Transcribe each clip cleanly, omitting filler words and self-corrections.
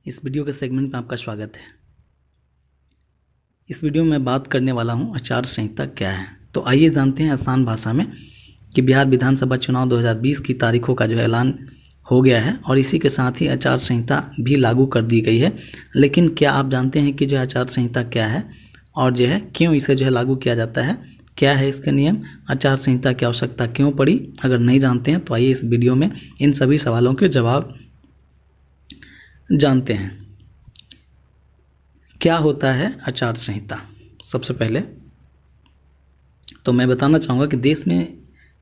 इस वीडियो के सेगमेंट में आपका स्वागत है। इस वीडियो में मैं बात करने वाला हूं आचार संहिता क्या है। तो आइए जानते हैं आसान भाषा में कि बिहार विधानसभा चुनाव 2020 की तारीखों का जो ऐलान हो गया है और इसी के साथ ही आचार संहिता भी लागू कर दी गई है। लेकिन क्या आप जानते हैं कि जो आचार संहिता क्या है और जो है क्यों इसे जो है लागू किया जाता है, क्या है इसके नियम, आचार संहिता की आवश्यकता क्यों पड़ी? अगर नहीं जानते हैं तो आइए इस वीडियो में इन सभी सवालों के जवाब जानते हैं। क्या होता है आचार संहिता? सबसे पहले तो मैं बताना चाहूँगा कि देश में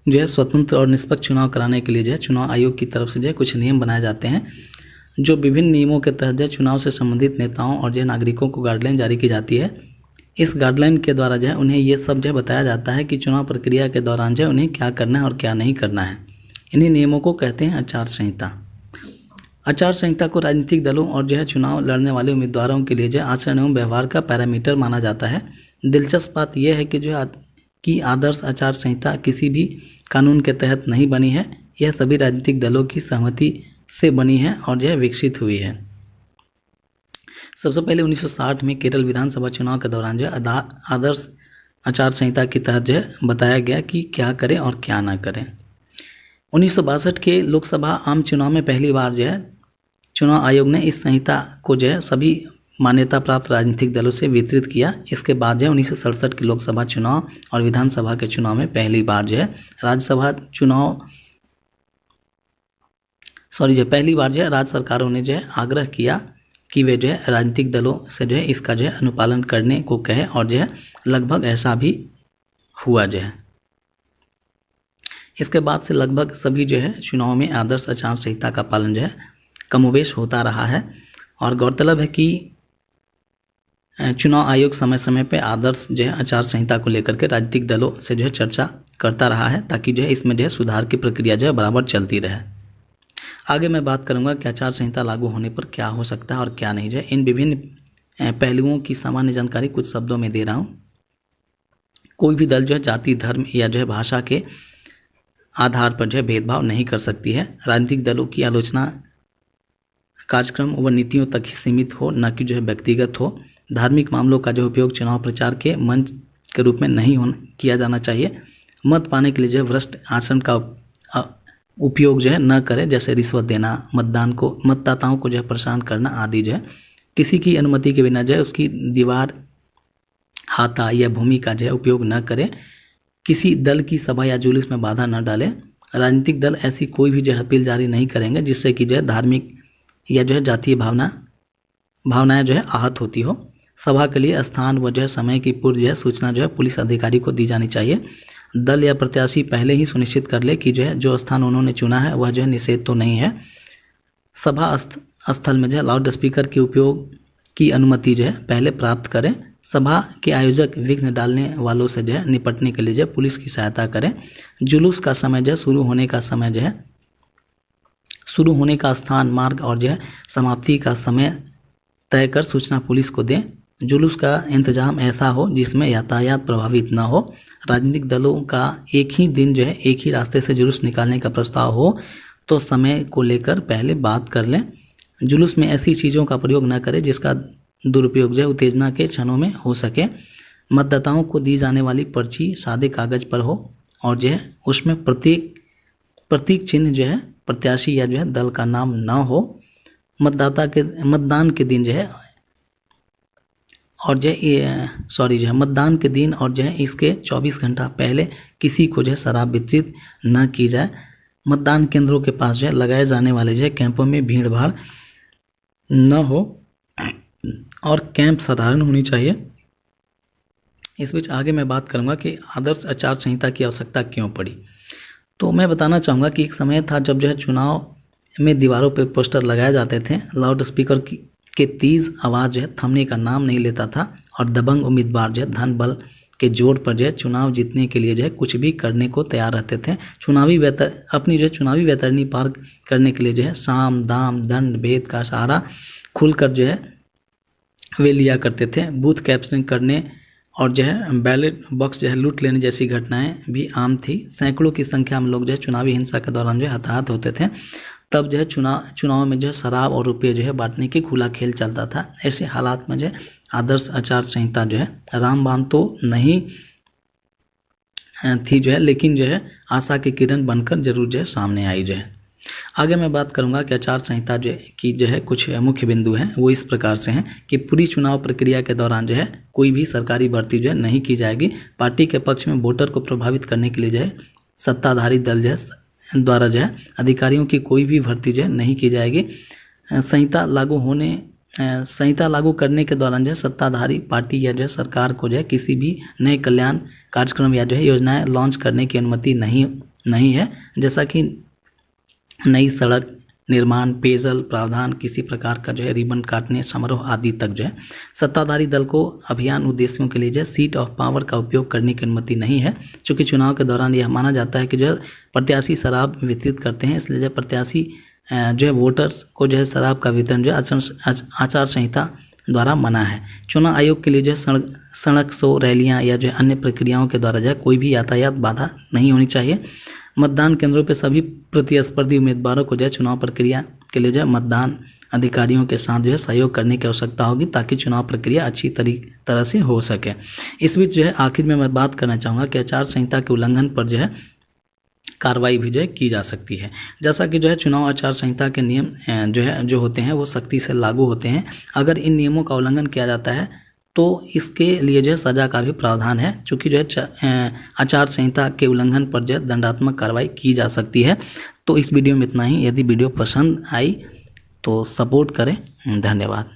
जो है स्वतंत्र और निष्पक्ष चुनाव कराने के लिए जो है चुनाव आयोग की तरफ से जो है कुछ नियम बनाए जाते हैं, जो विभिन्न नियमों के तहत जो है चुनाव से संबंधित नेताओं और जो है नागरिकों को गाइडलाइन जारी की जाती है। इस गाइडलाइन के द्वारा जो है उन्हें ये सब जो है बताया जाता है कि चुनाव प्रक्रिया के दौरान जो है उन्हें क्या करना है और क्या नहीं करना है। इन्हीं नियमों को कहते हैं आचार संहिता। आचार संहिता को राजनीतिक दलों और जो है चुनाव लड़ने वाले उम्मीदवारों के लिए जो आचरण एवं व्यवहार का पैरामीटर माना जाता है। दिलचस्प बात यह है कि कि आदर्श आचार संहिता किसी भी कानून के तहत नहीं बनी है। यह सभी राजनीतिक दलों की सहमति से बनी है और जो है विकसित हुई है। सबसे पहले 1960 में केरल विधानसभा चुनाव के दौरान जो है आदर्श आचार संहिता के तहत जो है बताया गया कि क्या करें और क्या ना करें। 1962 के लोकसभा आम चुनाव में पहली बार जो है चुनाव आयोग ने इस संहिता को जो है सभी मान्यता प्राप्त राजनीतिक दलों से वितरित किया। इसके बाद जो है 1967 के लोकसभा चुनाव और विधानसभा के चुनाव में पहली बार जो है राज्य सरकारों ने जो है आग्रह किया कि वे जो है राजनीतिक दलों से जो है इसका जो है अनुपालन करने को कहे और जो है लगभग ऐसा भी हुआ जो है। इसके बाद से लगभग सभी जो है चुनाव में आदर्श आचार संहिता का पालन जो है कमोबेश होता रहा है। और गौरतलब है कि चुनाव आयोग समय समय पर आदर्श जो है आचार संहिता को लेकर के राजनीतिक दलों से जो है चर्चा करता रहा है, ताकि जो है इसमें जो है सुधार की प्रक्रिया जो है बराबर चलती रहे। आगे मैं बात करूंगा कि आचार संहिता लागू होने पर क्या हो सकता है और क्या नहीं। जो है इन विभिन्न पहलुओं की सामान्य जानकारी कुछ शब्दों में दे रहा हूँ। कोई भी दल जो है जाति, धर्म या जो है भाषा के आधार पर जो है भेदभाव नहीं कर सकती है। राजनीतिक दलों की आलोचना कार्यक्रम व नीतियों तक ही सीमित हो, न कि जो है व्यक्तिगत हो। धार्मिक मामलों का जो उपयोग चुनाव प्रचार के मंच के रूप में नहीं किया जाना चाहिए। मत पाने के लिए जो है भ्रष्ट आचरण का उपयोग जो है न करें, जैसे रिश्वत देना, मतदाताओं को जो है परेशान करना आदि। जो है किसी की अनुमति के बिना जो है उसकी दीवार, हाथा या भूमि का जो है उपयोग न करें। किसी दल की सभा या जुलूस में बाधा न डालें। राजनीतिक दल ऐसी कोई भी जो है अपील जारी नहीं करेंगे जिससे कि जो है धार्मिक या जो है जातीय भावनाएं जो है आहत होती हो। सभा के लिए स्थान व जो है समय की पूर्व जो है सूचना जो है पुलिस अधिकारी को दी जानी चाहिए। दल या प्रत्याशी पहले ही सुनिश्चित कर ले कि जो है जो स्थान उन्होंने चुना है वह जो है निषेध तो नहीं है। सभा स्थल में जो है लाउड स्पीकर के उपयोग की अनुमति जो है पहले प्राप्त करें। सभा के आयोजक विघ्न डालने वालों से जो है निपटने के लिए जो है पुलिस की सहायता करें। जुलूस का समय जो है शुरू होने का स्थान, मार्ग और जो है समाप्ति का समय तय कर सूचना पुलिस को दें। जुलूस का इंतजाम ऐसा हो जिसमें यातायात प्रभावित न हो। राजनीतिक दलों का एक ही दिन जो है एक ही रास्ते से जुलूस निकालने का प्रस्ताव हो तो समय को लेकर पहले बात कर लें। जुलूस में ऐसी चीज़ों का प्रयोग न करें जिसका दुरुपयोग जो है उत्तेजना के क्षणों में हो सके। मतदाताओं को दी जाने वाली पर्ची सादे कागज पर हो और जो है उसमें प्रतीक चिन्ह जो है प्रत्याशी या जो है दल का नाम न हो। मतदान के दिन और जो है इसके 24 घंटा पहले किसी को जो है शराब वितरित न की जाए। मतदान केंद्रों के पास जो है लगाए जाने वाले जो है कैंपों में भीड़ भाड़ न हो और कैंप साधारण होनी चाहिए। इस बीच आगे मैं बात करूंगा कि आदर्श आचार संहिता की आवश्यकता क्यों पड़ी। तो मैं बताना चाहूँगा कि एक समय था जब जो है चुनाव में दीवारों पर पोस्टर लगाए जाते थे। लाउड स्पीकर के तेज आवाज़ जो है थमने का नाम नहीं लेता था और दबंग उम्मीदवार जो है धन बल के जोर पर जो है चुनाव जीतने के लिए जो है कुछ भी करने को तैयार रहते थे। अपनी जो है चुनावी वैतरणी पार करने के लिए जो है साम दाम दंड भेद का सहारा खुलकर जो है वे लिया करते थे। बूथ कैप्चरिंग करने और जो है बैलेट बॉक्स जो है लूट लेने जैसी घटनाएं भी आम थी। सैकड़ों की संख्या में लोग जो है चुनावी हिंसा के दौरान जो है हताहत होते थे। तब जो है चुनाव में जो है शराब और रुपये जो है बांटने की खुला खेल चलता था। ऐसे हालात में जो है आदर्श आचार संहिता जो है रामबाण तो नहीं थी जो है, लेकिन जो है आशा की किरण बनकर जरूर जो है सामने आई जो है। आगे मैं बात करूंगा कि आचार संहिता जो है कुछ मुख्य बिंदु हैं, वो इस प्रकार से हैं कि पूरी चुनाव प्रक्रिया के दौरान जो है कोई भी सरकारी भर्ती जो है नहीं की जाएगी। पार्टी के पक्ष में वोटर को प्रभावित करने के लिए जो है सत्ताधारी दल जो है द्वारा जो है अधिकारियों की कोई भी भर्ती जो है नहीं की जाएगी। संहिता लागू करने के दौरान जो है सत्ताधारी पार्टी या जो है सरकार को जो है किसी भी नए कल्याण कार्यक्रम या जो है योजनाएं लॉन्च करने की अनुमति नहीं है, जैसा कि नई सड़क निर्माण, पेयजल प्रावधान, किसी प्रकार का जो है रिबन काटने समारोह आदि तक जो है सत्ताधारी दल को अभियान उद्देश्यों के लिए जो है सीट ऑफ पावर का उपयोग करने की अनुमति नहीं है। चूँकि चुनाव के दौरान यह माना जाता है कि जो है प्रत्याशी शराब वितरित करते हैं, इसलिए जो प्रत्याशी जो है वोटर्स को जो है शराब का वितरण जो है आचार संहिता द्वारा मना है। चुनाव आयोग के लिए जो है सड़क शो, रैलियां या जो है अन्य प्रक्रियाओं के द्वारा जो है कोई भी यातायात बाधा नहीं होनी चाहिए। मतदान केंद्रों पर सभी प्रतिस्पर्धी उम्मीदवारों को जो है चुनाव प्रक्रिया के लिए जो है मतदान अधिकारियों के साथ जो है सहयोग करने की आवश्यकता होगी, ताकि चुनाव प्रक्रिया अच्छी तरह से हो सके। इस बीच जो है आखिर में मैं बात करना चाहूँगा कि आचार संहिता के उल्लंघन पर जो है कार्रवाई भी जो है की जा सकती है। जैसा कि जो है चुनाव आचार संहिता के नियम जो होते हैं वो सख्ती से लागू होते हैं। अगर इन नियमों का उल्लंघन किया जाता है तो इसके लिए जो है सज़ा का भी प्रावधान है। चूँकि जो है आचार संहिता के उल्लंघन पर जो है दंडात्मक कार्रवाई की जा सकती है। तो इस वीडियो में इतना ही। यदि वीडियो पसंद आई तो सपोर्ट करें। धन्यवाद।